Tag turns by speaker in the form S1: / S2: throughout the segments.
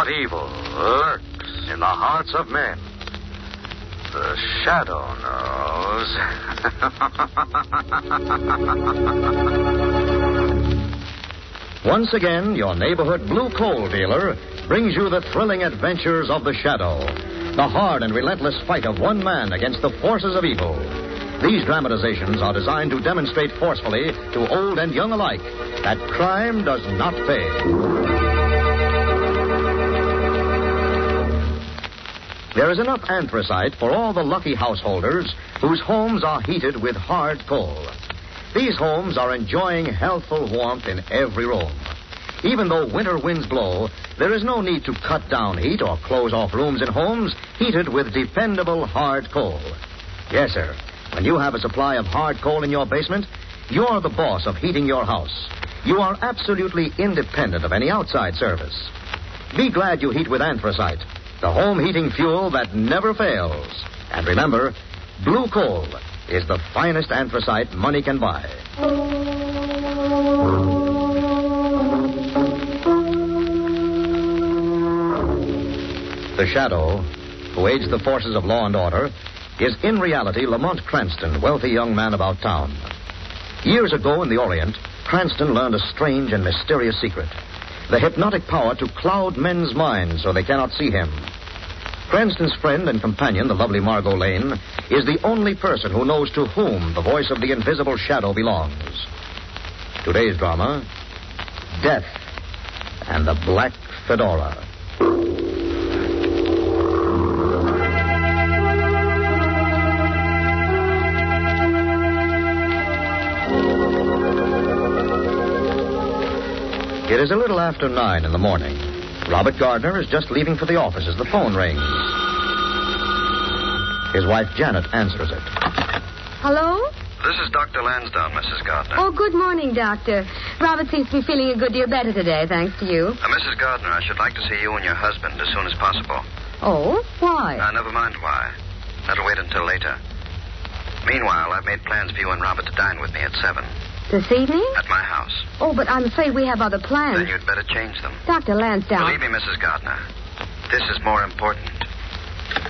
S1: What evil lurks in the hearts of men? The shadow knows.
S2: Once again, your neighborhood blue coal dealer brings you the thrilling adventures of the Shadow, the hard and relentless fight of one man against the forces of evil. These dramatizations are designed to demonstrate forcefully to old and young alike that crime does not pay. There is enough anthracite for all the lucky householders whose homes are heated with hard coal. These homes are enjoying healthful warmth in every room. Even though winter winds blow, there is no need to cut down heat or close off rooms in homes heated with dependable hard coal. Yes, sir. When you have a supply of hard coal in your basement, you're the boss of heating your house. You are absolutely independent of any outside service. Be glad you heat with anthracite, the home heating fuel that never fails. And remember, blue coal is the finest anthracite money can buy. The Shadow, who aids the forces of law and order, is in reality Lamont Cranston, wealthy young man about town. Years ago in the Orient, Cranston learned a strange and mysterious secret: the hypnotic power to cloud men's minds so they cannot see him. Cranston's friend and companion, the lovely Margo Lane, is the only person who knows to whom the voice of the invisible Shadow belongs. Today's drama, Death and the Black Fedora. It is a little after 9 in the morning. Robert Gardner is just leaving for the office as the phone rings. His wife, Janet, answers it.
S3: Hello?
S1: This is Dr. Lansdowne, Mrs. Gardner.
S3: Oh, good morning, Doctor. Robert seems to be feeling a good deal better today, thanks to you.
S1: Mrs. Gardner, I should like to see you and your husband as soon as possible.
S3: Oh? Why?
S1: Never mind why. That'll wait until later. Meanwhile, I've made plans for you and Robert to dine with me at 7.
S3: This evening?
S1: At my house.
S3: Oh, but I'm afraid we have other plans.
S1: Then you'd better change them.
S3: Dr. Lansdowne.
S1: Believe me, Mrs. Gardner, this is more important.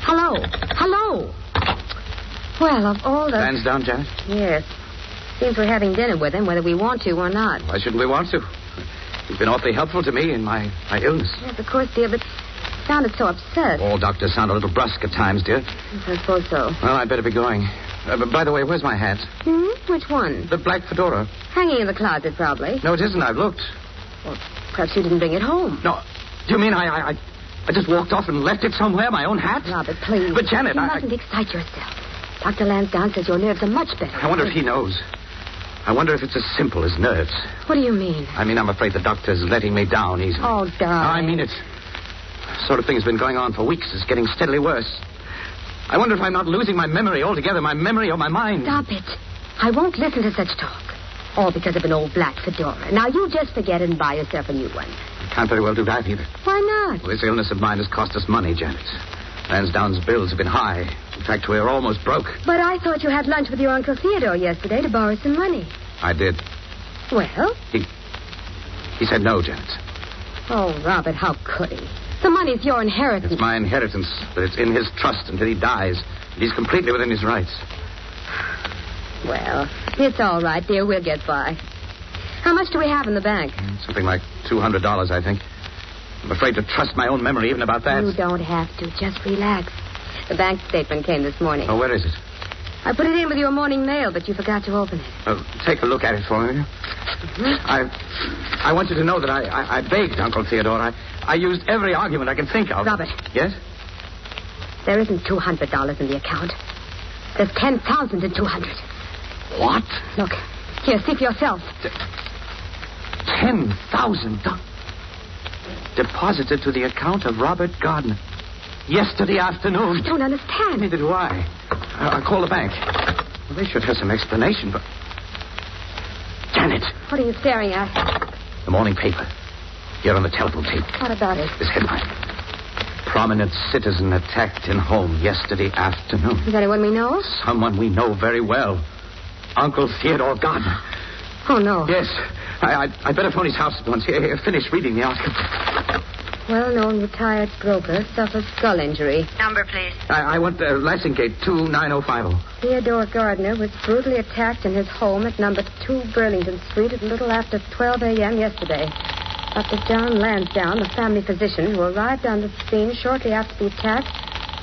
S3: Hello? Hello? Well, of all the...
S4: Lansdowne, Janet?
S3: Yes. Seems we're having dinner with him, whether we want to or not.
S4: Why shouldn't we want to? He's been awfully helpful to me in my illness.
S3: Yes, of course, dear, but sounded so upset.
S4: All doctors sound a little brusque at times, dear.
S3: I suppose so.
S4: Well, I'd better be going. But by the way, where's my hat?
S3: Which one?
S4: The black fedora.
S3: Hanging in the closet, probably.
S4: No, it isn't. I've looked.
S3: Well, perhaps you didn't bring it home.
S4: No. Do you mean I just walked off and left it somewhere, my own hat?
S3: Robert, please.
S4: But, Janet,
S3: You mustn't excite yourself. Dr. Lansdowne says your nerves are much better.
S4: I wonder if he knows. I wonder if it's as simple as nerves.
S3: What do you mean?
S4: I mean, I'm afraid the doctor's letting me down easily.
S3: Oh, darling.
S4: I mean it. Sort of thing's been going on for weeks. It's getting steadily worse. I wonder if I'm not losing my memory altogether, my memory or my mind.
S3: Stop it. I won't listen to such talk. All because of an old black fedora. Now, you just forget it and buy yourself a new one.
S4: I can't very well do that either.
S3: Why not?
S4: Well, this illness of mine has cost us money, Janet. Lansdowne's bills have been high. In fact, we're almost broke.
S3: But I thought you had lunch with your Uncle Theodore yesterday to borrow some money.
S4: I did.
S3: Well?
S4: He said no, Janet.
S3: Oh, Robert, how could he? The money's your inheritance.
S4: It's my inheritance, but it's in his trust until he dies. He's completely within his rights.
S3: Well, it's all right, dear. We'll get by. How much do we have in the bank?
S4: Something like $200, I think. I'm afraid to trust my own memory even about that.
S3: You don't have to. Just relax. The bank statement came this morning.
S4: Oh, where is it?
S3: I put it in with your morning mail, but you forgot to open it.
S4: Take a look at it for me. I want you to know that I begged Uncle Theodore. I used every argument I can think of.
S3: Robert.
S4: Yes?
S3: There isn't $200 in the account. There's $10,200.
S4: What?
S3: Look. Here, see for yourself.
S4: $10,000 deposited to the account of Robert Gardner yesterday afternoon.
S3: I don't understand.
S4: Neither do I. I'll call the bank. Well, they should have some explanation, but... Janet.
S3: What are you staring at?
S4: The morning paper. Here on the telephone tape.
S3: What about it?
S4: This headline. Prominent citizen attacked in home yesterday afternoon.
S3: Is anyone we know?
S4: Someone we know very well. Uncle Theodore Gardner.
S3: Oh, no.
S4: Yes. I'd better phone his house at once. Here, finish reading the article.
S3: well-known retired broker, suffers skull injury.
S5: Number, please.
S4: I want Lansing Gate 29050.
S3: Theodore Gardner was brutally attacked in his home at number 2 Burlington Street at a little after 12 a.m. yesterday. Dr. John Lansdowne, the family physician who arrived on the scene shortly after the attack,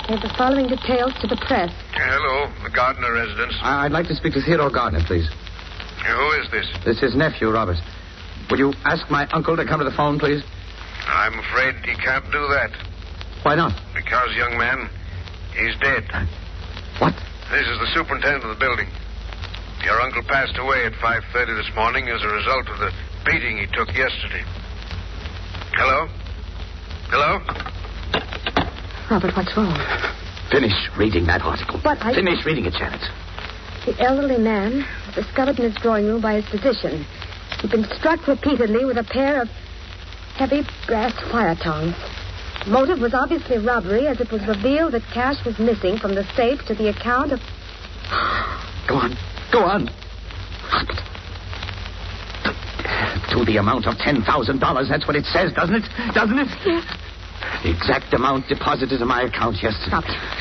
S3: gave the following details to the press.
S6: Hello, the Gardner residence.
S4: I'd like to speak to Theodore Gardner, please.
S6: Who is this?
S4: This is his nephew, Robert. Would you ask my uncle to come to the phone, please?
S6: I'm afraid he can't do that.
S4: Why not?
S6: Because, young man, he's dead.
S4: What?
S6: This is the superintendent of the building. Your uncle passed away at 5:30 this morning as a result of the beating he took yesterday. Hello? Hello?
S3: Robert, what's wrong?
S4: Finish reading that article. Finish reading it, Janet.
S3: The elderly man was discovered in his drawing room by his physician. He'd been struck repeatedly with a pair of heavy brass fire tongs. The motive was obviously robbery, as it was revealed that cash was missing from the safe to the account of...
S4: Go on. Go on. Robert. To the amount of $10,000. That's what it says, doesn't it? Doesn't it?
S3: Yes.
S4: The exact amount deposited in my account yesterday.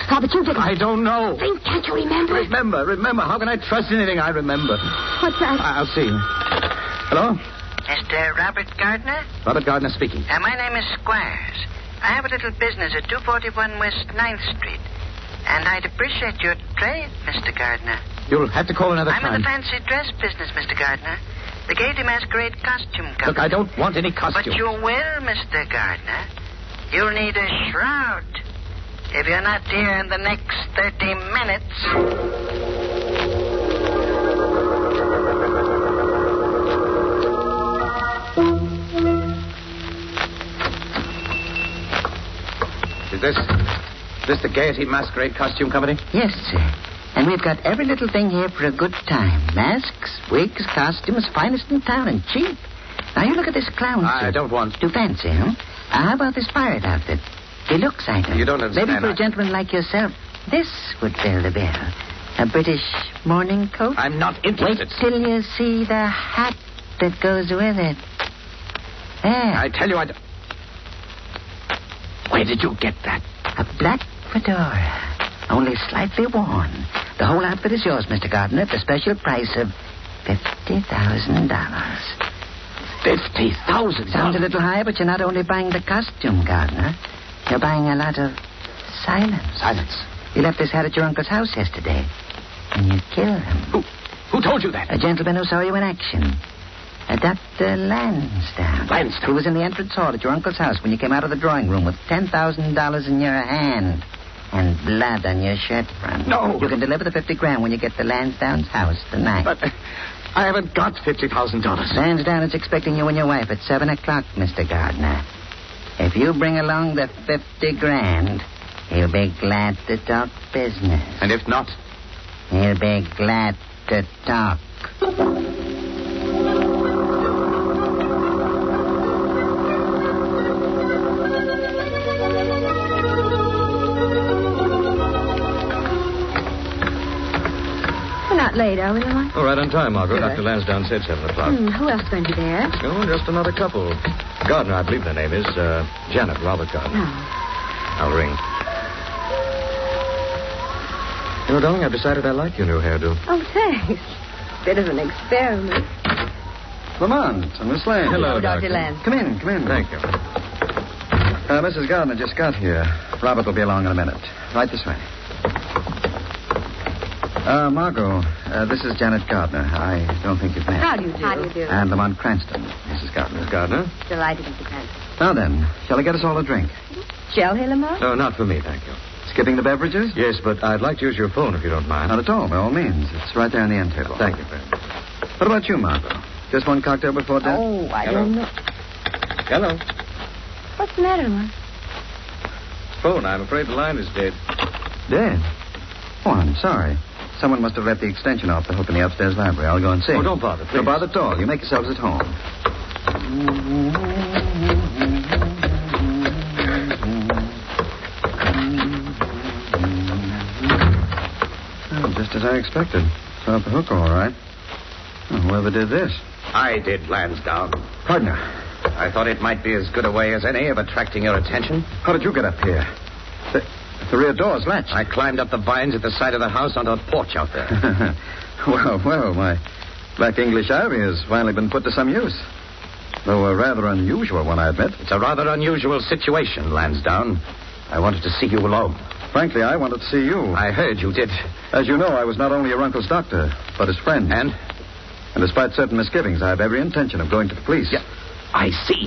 S3: Robert, you didn't...
S4: I don't know.
S3: Think, can't you remember?
S4: Remember. How can I trust anything I remember?
S3: What's that?
S4: I'll see. Hello?
S5: Mr. Robert Gardner?
S4: Robert Gardner speaking.
S5: My name is Squires. I have a little business at 241 West 9th Street. And I'd appreciate your trade, Mr. Gardner.
S4: You'll have to call another time.
S5: I'm in the fancy dress business, Mr. Gardner. The Gaiety Masquerade Costume Company.
S4: Look, I don't want any costume.
S5: But you will, Mr. Gardner. You'll need a shroud. If you're not here in the next 30 minutes...
S4: Is this the Gaiety Masquerade Costume Company?
S7: Yes, sir. And we've got every little thing here for a good time. Masks, wigs, costumes, finest in town and cheap. Now, you look at this clown suit.
S4: I don't want...
S7: Too fancy, huh? How about this pirate outfit? Deluxe item.
S4: You don't understand.
S7: Maybe for a gentleman like yourself, this would fill the bill. A British morning coat?
S4: I'm not interested.
S7: Wait till you see the hat that goes with it. There.
S4: I tell you, Where did you get that?
S7: A black fedora. Only slightly worn. The whole outfit is yours, Mr. Gardner, at the special price of $50,000.
S4: $50,000?
S7: Sounds a little high, but you're not only buying the costume, Gardner. You're buying a lot of silence.
S4: Silence?
S7: You left this hat at your uncle's house yesterday, and you killed him.
S4: Who told you that?
S7: A gentleman who saw you in action. A Dr. Lansdowne.
S4: Lansdowne?
S7: Who was in the entrance hall at your uncle's house when you came out of the drawing room with $10,000 in your hand and blood on your shirt front.
S4: No.
S7: You can deliver the $50,000 when you get to Lansdowne's house tonight.
S4: But I haven't got $50,000.
S7: Lansdowne is expecting you and your wife at 7 o'clock, Mr. Gardner. If you bring along the $50,000, he'll be glad to talk business.
S4: And if not?
S7: He'll be glad to talk.
S3: Not late, are we, Lamont?
S8: Oh, right on time, Margo.
S3: Good.
S8: Dr. Lansdowne said 7 o'clock.
S3: Who else going to be there?
S8: Oh, just another couple. Gardner, I believe their name is. Janet, Robert Gardner.
S3: Oh.
S8: I'll ring. You know, darling, I've decided I like your new hairdo.
S3: Oh, thanks. Bit of an experiment.
S2: Lamont and Miss Lane.
S8: Hello,
S3: Dr. Lansdowne.
S2: Come in.
S8: Thank you.
S2: Mrs. Gardner just got here. Robert will be along in a minute. Right this way. Margo, this is Janet Gardner. I don't think you've met.
S3: How do you do? How do you do?
S2: And Lamont Cranston, Mrs. Gardner.
S8: Miss Gardner?
S3: Delighted, Mr. Cranston.
S2: Now then, shall I get us all a drink?
S3: Shell here, Lamont?
S8: No, not for me, thank you.
S2: Skipping the beverages?
S8: Yes, but I'd like to use your phone if you don't mind.
S2: Not at all, by all means. It's right there on the end table.
S8: Thank you, friend.
S2: What about you, Margo? Just one cocktail before dinner?
S3: Oh, I
S8: Hello.
S3: don't know.
S8: Hello.
S3: What's the matter, Lamont?
S8: Phone, I'm afraid the line is dead.
S2: Dead? Oh, I'm sorry. Someone must have let the extension off the hook in the upstairs library. I'll go and see.
S8: Oh, don't bother, please.
S2: Don't bother at all. You make yourselves at home. Oh, just as I expected. It's off the hook, all right. Oh, whoever did this?
S4: I did, Lansdowne.
S2: Gardner.
S4: I thought it might be as good a way as any of attracting your attention.
S8: How did you get up here? The rear door's latched.
S4: I climbed up the vines at the side of the house onto a porch out there.
S8: Well, my black English ivy has finally been put to some use. Though a rather unusual one, I admit.
S4: It's a rather unusual situation, Lansdowne. I wanted to see you alone.
S8: Frankly, I wanted to see you.
S4: I heard you did.
S8: As you know, I was not only your uncle's doctor, but his friend.
S4: And
S8: despite certain misgivings, I have every intention of going to the police.
S4: Yeah, I see.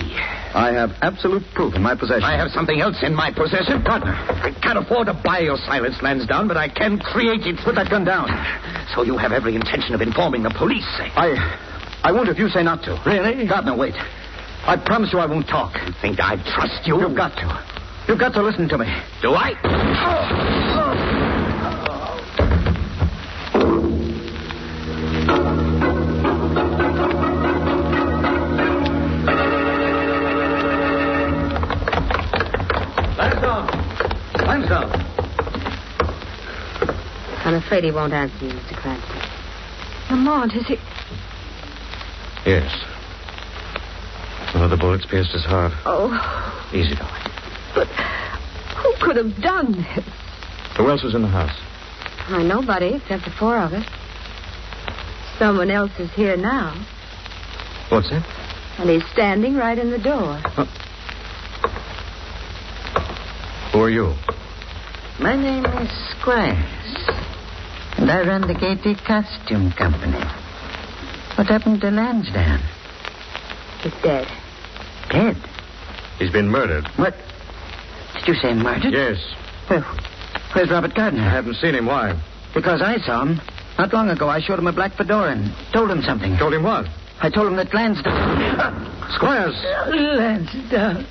S8: I have absolute proof in my possession.
S4: I have something else in my possession. Gardner, I can't afford to buy your silence, Lansdowne, but I can create it.
S8: Put that gun down.
S4: So you have every intention of informing the police, eh?
S8: I won't if you say not to.
S4: Really?
S8: Gardner, wait. I promise you I won't talk.
S4: You think I trust you?
S8: You've got to. You've got to listen to me.
S4: Do I?
S8: Lansdowne.
S3: I'm afraid he won't answer you, Mr. Cranston. Lamont, is he...
S8: Yes. One of the bullets pierced his heart.
S3: Oh,
S8: Easy, darling.
S3: but who could have done this?
S8: Who else was in the house?
S3: Why, nobody except the four of us. Someone else is here now,
S8: What's that?
S3: and he's standing right in the door.
S8: Who are you?
S7: My name is Squires, and I run the Gaiety Costume Company. What happened to Lansdowne?
S3: He's dead.
S7: Dead?
S8: He's been murdered.
S7: What? Did you say murdered?
S8: Yes.
S7: Well, where's Robert Gardner?
S8: I haven't seen him. Why?
S7: Because I saw him. Not long ago, I showed him a black fedora and told him something.
S8: Told him what?
S7: I told him that Lansdowne...
S8: Squires!
S7: Lansdowne.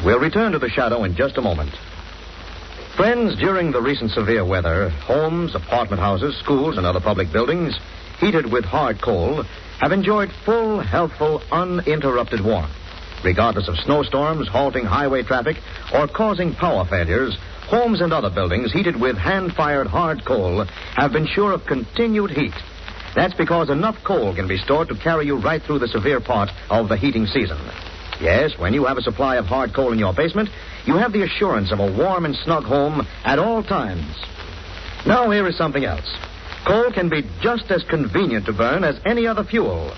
S2: We'll return to the shadow in just a moment. Friends, during the recent severe weather, homes, apartment houses, schools, and other public buildings, heated with hard coal, have enjoyed full, healthful, uninterrupted warmth. Regardless of snowstorms, halting highway traffic, or causing power failures, homes and other buildings heated with hand-fired hard coal have been sure of continued heat. That's because enough coal can be stored to carry you right through the severe part of the heating season. Yes, when you have a supply of hard coal in your basement, you have the assurance of a warm and snug home at all times. Now, here is something else. Coal can be just as convenient to burn as any other fuel.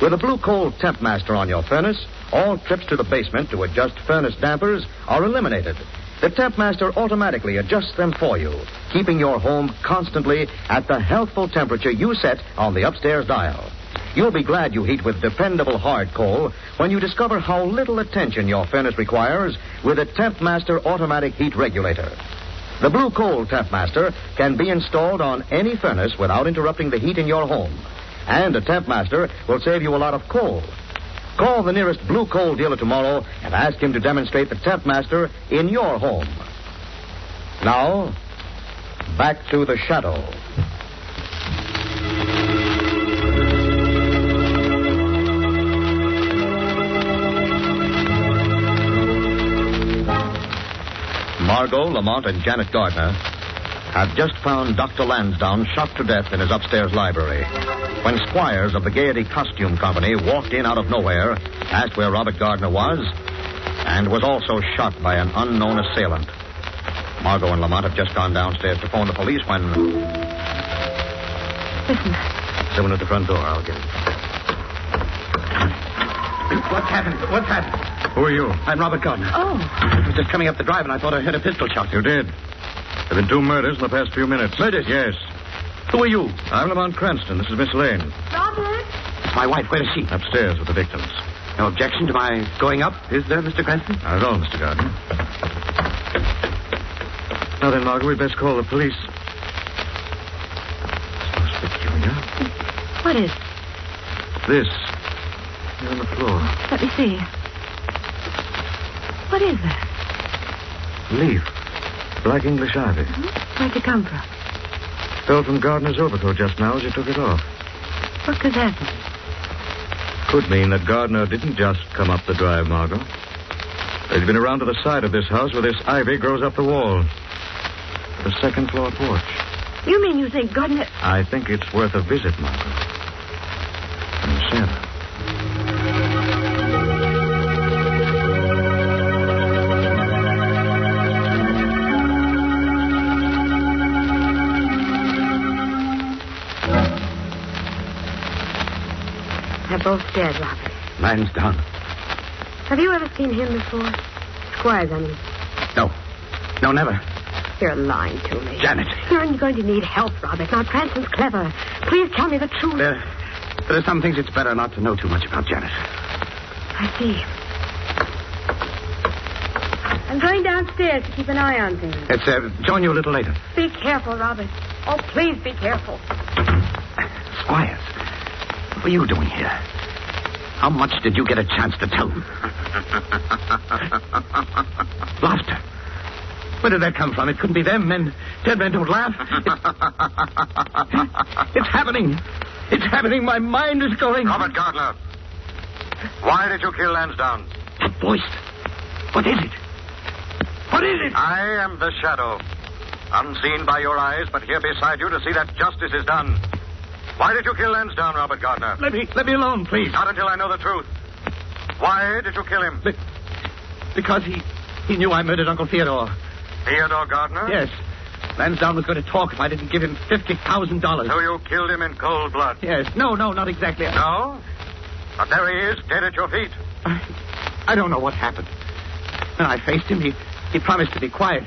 S2: With a Blue Coal Temp Master on your furnace, all trips to the basement to adjust furnace dampers are eliminated. The Temp Master automatically adjusts them for you, keeping your home constantly at the healthful temperature you set on the upstairs dial. You'll be glad you heat with dependable hard coal when you discover how little attention your furnace requires with a Temp Master automatic heat regulator. The Blue Coal Temp Master can be installed on any furnace without interrupting the heat in your home. And a Temp Master will save you a lot of coal. Call the nearest Blue Coal dealer tomorrow and ask him to demonstrate the Temp Master in your home. Now, back to the shadow. Margo, Lamont, and Janet Gardner have just found Dr. Lansdowne shot to death in his upstairs library. When Squires of the Gaiety Costume Company walked in out of nowhere, asked where Robert Gardner was, and was also shot by an unknown assailant. Margo and Lamont have just gone downstairs to phone the police when...
S3: Listen.
S8: Someone at the front door. I'll get it.
S4: What's happened? What's happened?
S8: Who are you?
S4: I'm Robert Gardner.
S3: Oh.
S4: I was just coming up the drive and I thought I heard a pistol shot.
S8: You did. There have been 2 murders in the past few minutes.
S4: Murders?
S8: Yes.
S4: Who are you?
S8: I'm Lamont Cranston. This is Miss Lane.
S3: Robert?
S4: It's my wife. Where is she?
S8: Upstairs with the victims.
S4: No objection to my going up, is there, Mr. Cranston?
S8: Not at all, Mr. Gardner. Now then, Margo, we'd best call the police. It's most peculiar.
S3: What is?
S8: This. Here on the floor.
S3: Let me see. What is that?
S8: Leaf. Black English ivy.
S3: Where'd it come from?
S8: Fell from Gardner's overcoat just now as he took it off.
S3: What could that mean?
S8: Could mean that Gardner didn't just come up the drive, Margo. They'd been around to the side of this house where this ivy grows up the wall. The second-floor porch.
S3: You mean you think Gardner...
S8: I think it's worth a visit, Margo. And Sarah.
S3: They're both dead, Robert.
S4: Lansdowne.
S3: Have you ever seen him before? Squires, I mean.
S4: No. No, never.
S3: You're lying to me.
S4: Janet.
S3: You're going to need help, Robert. Now, Cranston's clever. Please tell me the truth.
S4: There are some things it's better not to know too much about, Janet.
S3: I see. I'm going downstairs to keep an eye on things.
S4: Let's join you a little later.
S3: Be careful, Robert. Oh, please be careful.
S4: Squires, what were you doing here? How much did you get a chance to tell them? Laughter. Where did that come from? It couldn't be them. Dead men don't laugh. It's happening. It's happening. My mind is going.
S2: Robert Gardner, why did you kill Lansdowne?
S4: That voice. What is it? What is it?
S2: I am the shadow. Unseen by your eyes, but here beside you to see that justice is done. Why did you kill Lansdowne, Robert Gardner?
S4: Let me alone, please.
S2: Not until I know the truth. Why did you kill him?
S4: Because he knew I murdered Uncle Theodore.
S2: Theodore Gardner?
S4: Yes. Lansdowne was going to talk if I didn't give him $50,000.
S2: So you killed him in cold blood?
S4: Yes. No, not exactly.
S2: No? But there he is, dead at your feet.
S4: I don't know what happened. When I faced him, he promised to be quiet.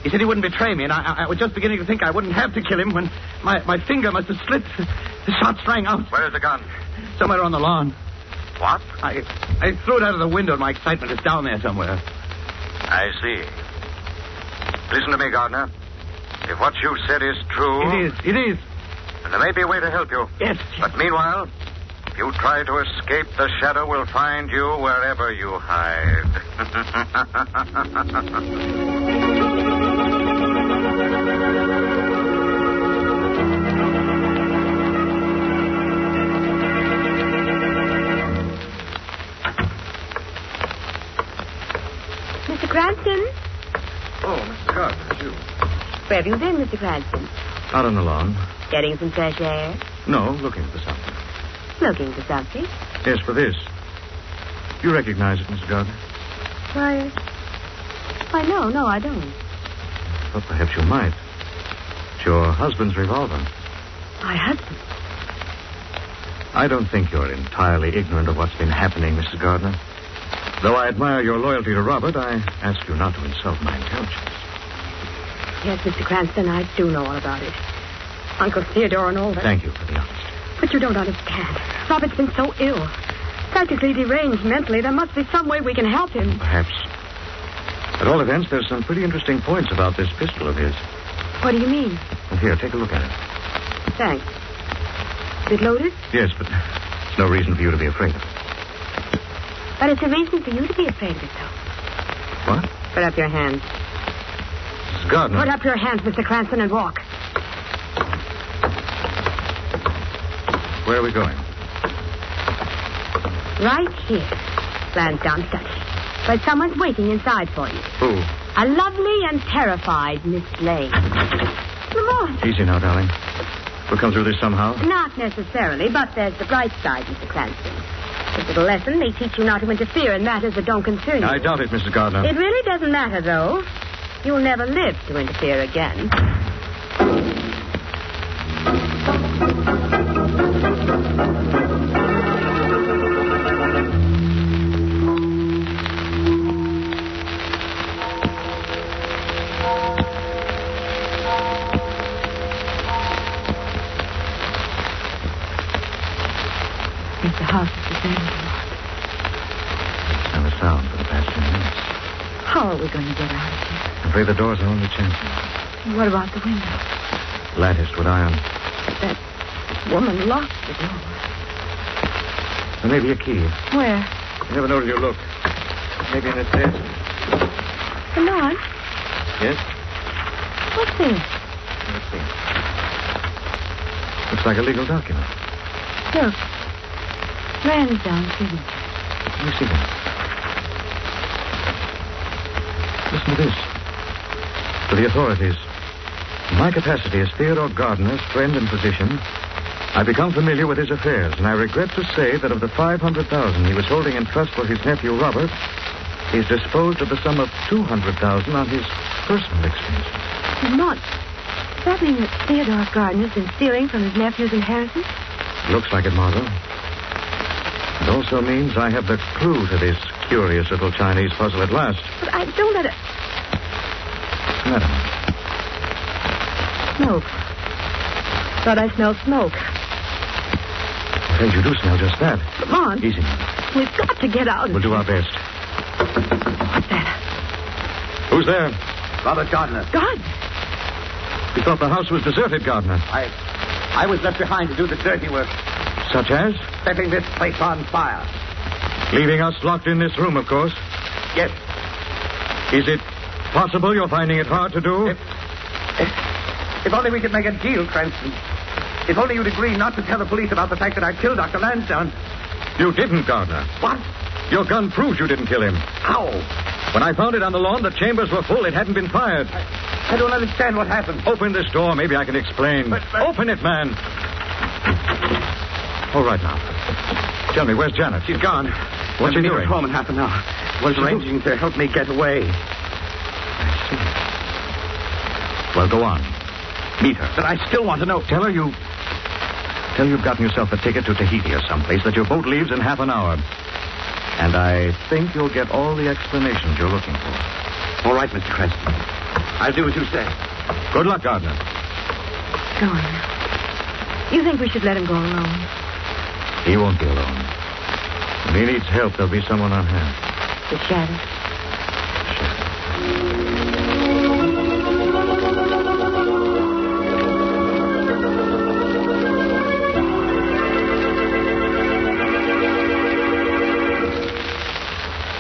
S4: He said he wouldn't betray me, and I was just beginning to think I wouldn't have to kill him when my finger must have slipped. The shots rang out.
S2: Where's the gun?
S4: Somewhere on the lawn.
S2: What?
S4: I threw it out of the window, and my excitement is down there somewhere.
S2: I see. Listen to me, Gardner. If what you said is true...
S4: It is.
S2: And there may be a way to help you.
S4: Yes.
S2: But meanwhile, if you try to escape, the shadow will find you wherever you hide.
S3: Mr. Cranston?
S8: Oh, Mr. Gardner, it's you.
S3: Where have you been, Mr. Cranston?
S8: Out on the lawn.
S3: Getting some fresh air?
S8: No, looking for something.
S3: Looking for something?
S8: Yes, for this. You recognize it, Mr. Gardner?
S3: Why, no, I don't.
S8: Well, perhaps you might. It's your husband's revolver.
S3: My husband?
S8: I don't think you're entirely ignorant of what's been happening, Mr. Gardner. Though I admire your loyalty to Robert, I ask you not to insult my intelligence.
S3: Yes, Mr. Cranston, I do know all about it. Uncle Theodore and all that.
S8: Thank you for the honesty.
S3: But you don't understand. Robert's been so ill. Practically deranged mentally. There must be some way we can help him.
S8: Perhaps. At all events, there's some pretty interesting points about this pistol of his.
S3: What do you mean?
S8: Well, here, take a look at it.
S3: Thanks. Is it loaded?
S8: Yes, but it's no reason for you to be afraid of it.
S3: But it's a reason for you to be afraid of it, though.
S8: What?
S3: Put up your hands.
S8: Mrs. Gardner.
S3: Put up your hands, Mr. Cranston, and walk.
S8: Where are we going?
S3: Right here. Lansdowne study. But someone's waiting inside for you.
S8: Who?
S3: A lovely and terrified Miss Lane. Lamont.
S8: Easy now, darling. We'll come through this somehow.
S3: Not necessarily, but there's the bright side, Mr. Cranston. This little lesson, they teach you not to interfere in matters that don't concern you.
S8: I doubt it, Mrs. Gardner.
S3: It really doesn't matter, though. You'll never live to interfere again. The house is deserted.
S8: Never sound for the past 10 minutes.
S3: How are we going to get out of here?
S8: I'm afraid the door's our only chance.
S3: What about the window?
S8: Latticed with iron.
S3: That woman locked the door.
S8: There may be a key.
S3: Where?
S8: You never know till you look. Maybe in this desk.
S3: Lamont?
S8: Yes?
S3: What's this?
S8: Let's see. Looks like a legal document.
S3: Look. Lansdowne signature.
S8: Let me see that. Listen to this. To the authorities. In my capacity as Theodore Gardner's friend and physician, I've become familiar with his affairs, and I regret to say that of the $500,000 he was holding in trust for his nephew Robert, he's disposed of the sum of $200,000 on his personal expenses.
S3: Lamont, does that mean that Theodore Gardner's been stealing from his nephew's inheritance?
S8: Looks like it, Margo. It also means I have the clue to this curious little Chinese puzzle at last.
S3: But I don't let it...
S8: Madam.
S3: Smoke. Thought I smelled smoke.
S8: I'm afraid you do smell just that.
S3: Lamont.
S8: Easy now.
S3: We've got to get out.
S8: We'll do our best.
S3: What's that?
S8: Who's there?
S4: Robert Gardner.
S3: God.
S8: We thought the house was deserted, Gardner.
S4: I was left behind to do the dirty work,
S8: Such as?
S4: setting this place on fire.
S8: Leaving us locked in this room, of course.
S4: Yes.
S8: Is it possible you're finding it hard to do?
S4: If only we could make a deal, Cranston. If only you'd agree not to tell the police about the fact that I killed Dr. Lansdowne.
S8: You didn't, Gardner.
S4: What?
S8: Your gun proves you didn't kill him.
S4: How?
S8: When I found it on the lawn, the chambers were full. It hadn't been fired.
S4: I don't understand what happened.
S8: Open this door. Maybe I can explain.
S4: But-
S8: Open it, man. All right, now. Tell me, where's Janet?
S4: She's gone.
S8: What's she
S4: I'll be
S8: doing?
S4: home in half an hour. Was arranging to help me get away.
S8: I see. Well, go on. Meet her.
S4: But I still want to know.
S8: Tell her you've gotten yourself a ticket to Tahiti or someplace, that your boat leaves in half an hour. And I think you'll get all the explanations you're looking for.
S4: All right, Mr. Cranston. I'll do as you say.
S8: Good luck, Gardner.
S3: Go on. You think we should let him go alone?
S8: He won't be alone. When he needs help, there'll be someone on hand.
S3: The shadow.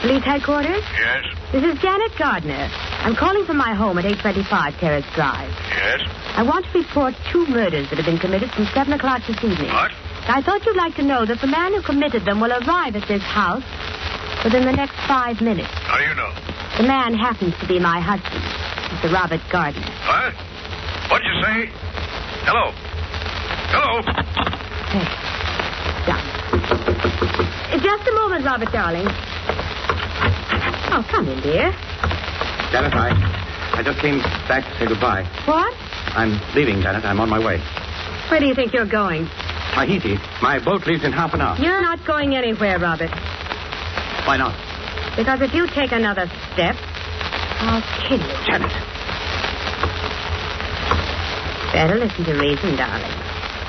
S3: Police headquarters?
S6: Yes?
S3: This is Janet Gardner. I'm calling from my home at 825 Terrace Drive.
S6: Yes?
S3: I want to report 2 murders that have been committed since 7 o'clock this evening.
S6: What?
S3: I thought you'd like to know that the man who committed them will arrive at this house within the next 5 minutes.
S6: How do you know?
S3: The man happens to be my husband, Mr. Robert Gardner.
S6: What? What'd you say? Hello? Hello?
S3: Hey, done. Just a moment, Robert, darling. Oh, come in, dear.
S4: Janet, I just came back to say goodbye.
S3: What?
S4: I'm leaving, Janet. I'm on my way.
S3: Where do you think you're going?
S4: Tahiti. My boat leaves in half an hour.
S3: You're not going anywhere, Robert.
S4: Why not?
S3: Because if you take another step, I'll kill you.
S4: Janet.
S3: Better listen to reason, darling.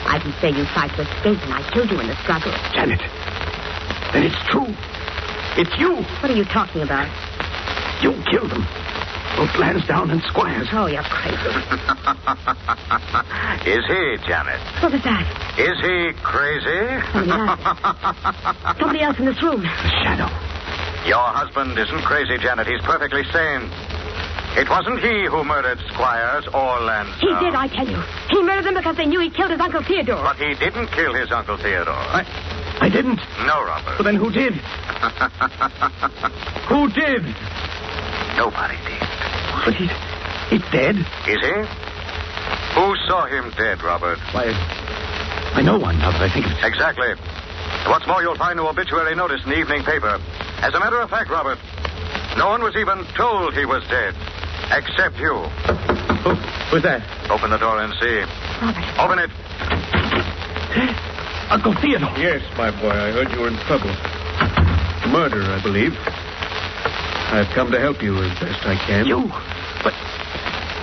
S3: I can say you tried to escape and I killed you in the struggle.
S4: Janet. Then it's true. It's you.
S3: What are you talking about?
S4: You killed them. Both Lansdowne and Squires.
S3: Oh, you're crazy.
S1: Is he, Janet?
S3: What was that?
S1: Is he crazy?
S3: Somebody else in this room.
S4: The shadow.
S1: Your husband isn't crazy, Janet. He's perfectly sane. It wasn't he who murdered Squires or Lansdowne.
S3: He did, I tell you. He murdered them because they knew he killed his Uncle Theodore.
S1: But he didn't kill his Uncle Theodore.
S4: I didn't.
S1: No, Robert.
S4: Well, then who did? Who did?
S1: Nobody did.
S4: But he's dead.
S1: Is he? Who saw him dead, Robert?
S4: Why, I know one now that I think of it.
S1: Exactly. What's more, you'll find no obituary notice in the evening paper. As a matter of fact, Robert, no one was even told he was dead, except you.
S4: Who's that?
S1: Open the door and see.
S3: Robert.
S1: Open it.
S4: Uncle Theodore.
S6: Yes, my boy. I heard you were in trouble. Murder, I believe. I've come to help you as best I can.
S4: You?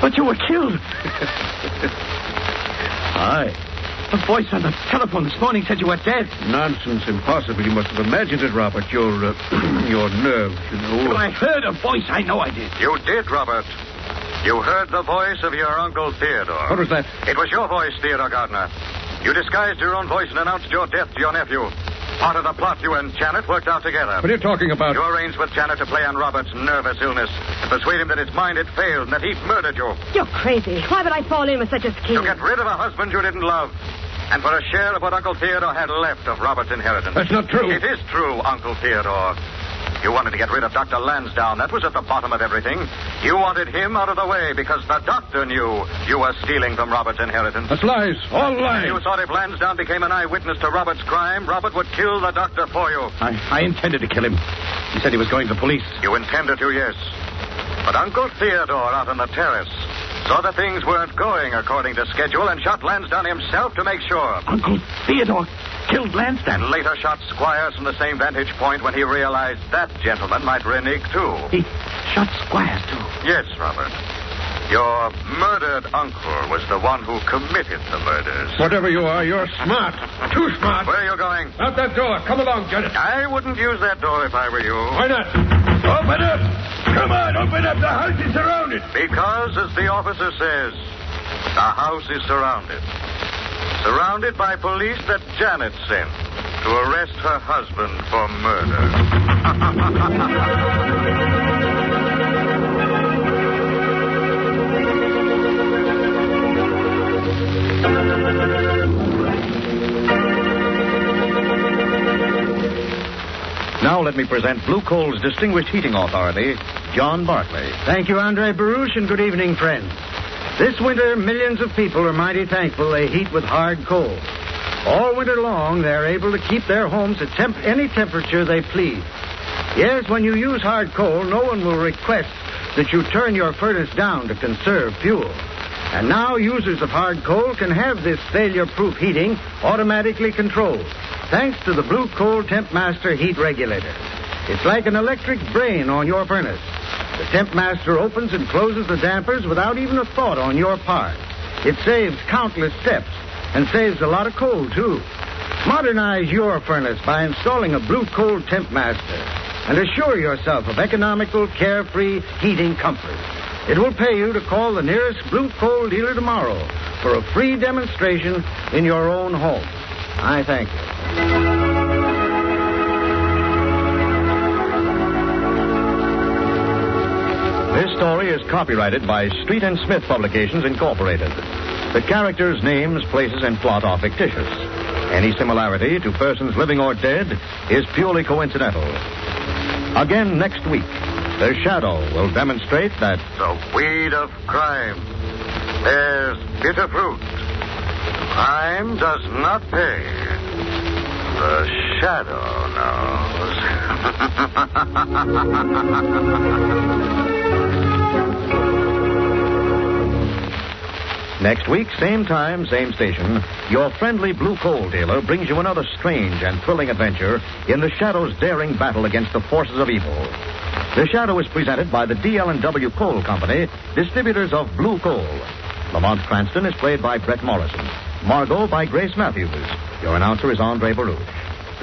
S4: But you were killed.
S6: Aye.
S4: A voice on the telephone this morning said you were dead.
S6: Nonsense. Impossible. You must have imagined it, Robert. Your nerves, you know.
S4: Well, I heard a voice. I know I did.
S1: You did, Robert. You heard the voice of your Uncle Theodore.
S6: What was that?
S1: It was your voice, Theodore Gardner. You disguised your own voice and announced your death to your nephew. Part of the plot you and Janet worked out together.
S6: What are you talking about?
S1: You arranged with Janet to play on Robert's nervous illness and persuade him that his mind had failed and that he'd murdered you.
S3: You're crazy. Why would I fall in with such a scheme?
S1: To get rid of a husband you didn't love. And for a share of what Uncle Theodore had left of Robert's inheritance.
S6: That's not true.
S1: It is true, Uncle Theodore. You wanted to get rid of Dr. Lansdowne. That was at the bottom of everything. You wanted him out of the way because the doctor knew you were stealing from Robert's inheritance.
S9: That's lies. All lies.
S1: You thought if Lansdowne became an eyewitness to Robert's crime, Robert would kill the doctor for you.
S4: I intended to kill him. He said he was going to the police.
S1: You intended to, yes. But Uncle Theodore out on the terrace saw that things weren't going according to schedule and shot Lansdowne himself to make sure.
S4: Uncle Theodore killed Lansdowne.
S1: And later shot Squires from the same vantage point when he realized that gentleman might renege, too.
S4: He shot Squires, too?
S1: Yes, Robert. Your murdered uncle was the one who committed the murders.
S9: Whatever you are, you're smart. Too smart.
S1: Where are you going?
S9: Out that door. Come along, get it.
S1: I wouldn't use that door if I were you.
S9: Why not? Open up. Come on, open up. The house is surrounded.
S1: Because, as the officer says, the house is surrounded. Surrounded by police that Janet sent to arrest her husband for murder.
S2: Now let me present Blue Coal's distinguished heating authority, John Barclay.
S10: Thank you, Andre Baruch, and good evening, friends. This winter, millions of people are mighty thankful they heat with hard coal. All winter long, they're able to keep their homes at any temperature they please. Yes, when you use hard coal, no one will request that you turn your furnace down to conserve fuel. And now users of hard coal can have this failure-proof heating automatically controlled, thanks to the Blue Coal Temp Master heat regulator. It's like an electric brain on your furnace. The Temp Master opens and closes the dampers without even a thought on your part. It saves countless steps and saves a lot of coal, too. Modernize your furnace by installing a Blue Coal Temp Master and assure yourself of economical, carefree heating comfort. It will pay you to call the nearest Blue Coal dealer tomorrow for a free demonstration in your own home. I thank you.
S2: This story is copyrighted by Street and Smith Publications, Incorporated. The characters, names, places, and plot are fictitious. Any similarity to persons living or dead is purely coincidental. Again next week, The Shadow will demonstrate that
S1: the weed of crime bears bitter fruit. Crime does not pay. The Shadow knows.
S2: Next week, same time, same station, your friendly Blue Coal dealer brings you another strange and thrilling adventure in the Shadow's daring battle against the forces of evil. The Shadow is presented by the DL&W Coal Company, distributors of Blue Coal. Lamont Cranston is played by Brett Morrison. Margo by Grace Matthews. Your announcer is Andre Baruch.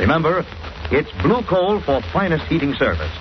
S2: Remember, it's Blue Coal for finest heating service.